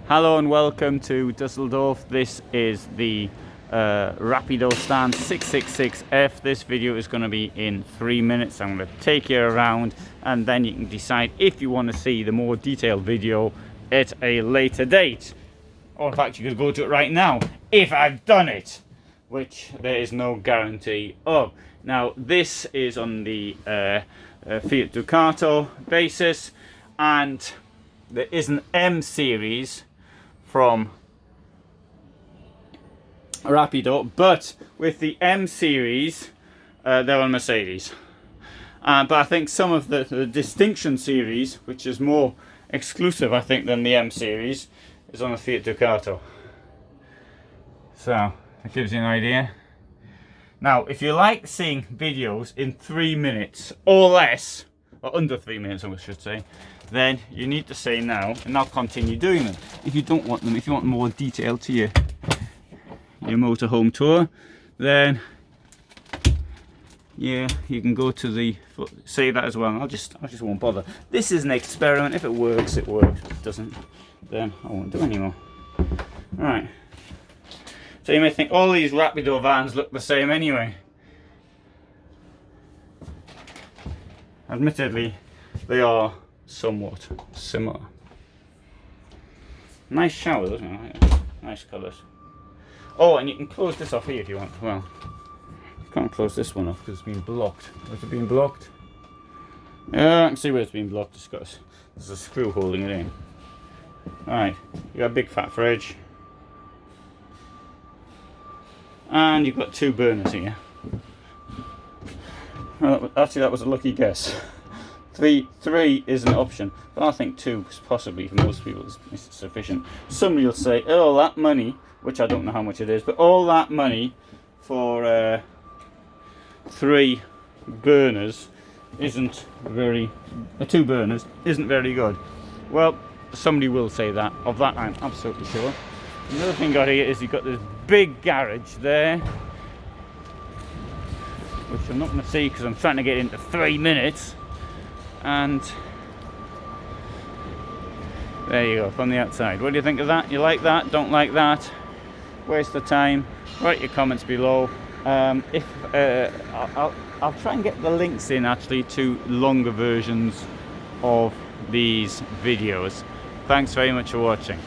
Hello and welcome to Dusseldorf. This is the Rapido stand 666F. This video is going to be in 3 minutes. I'm going to take you around and then you can decide if you want to see the more detailed video at a later date. Or in fact you could go to it right now if I've done it, which there is no guarantee of. Now this is on the Fiat Ducato basis, and there is an M series from Rapido, but with the M series they're on Mercedes, but I think some of the Distinction series, which is more exclusive I think than the M series, is on the Fiat Ducato. So that gives you an idea. Now if you like seeing videos in 3 minutes or less, or under 3 minutes I should say, then you need to say now and I'll continue doing them. If you don't want them, if you want more detail to your motorhome tour, then yeah, you can go to the, say that as well. I just won't bother. This is an experiment. If it works, it works. If it doesn't, then I won't do anymore. Alright. So you may think all these Rapido vans look the same anyway. Admittedly, they are somewhat similar. Nice shower, doesn't it? Nice colours. Oh, and you can close this off here if you want. Well, you can't close this one off because it's been blocked. Has it been blocked? Yeah, I can see where it's been blocked. There's a screw holding it in. Alright, you got a big fat fridge. And you've got 2 burners here. Well, actually that was a lucky guess. Three is an option, but I think 2 is possibly, for most people, is sufficient. Somebody will say, oh, that money, which I don't know how much it is, but all that money for 3 burners isn't very, 2 burners isn't very good. Well, somebody will say that. Of that I'm absolutely sure. Another thing got here is you've got this big garage there, which I'm not going to see because I'm trying to get into 3 minutes. And there you go, from the outside. What do you think of that? You like that? Don't like that? Waste of time? Write your comments below. I'll try and get the links in actually to longer versions of these videos. Thanks very much for watching.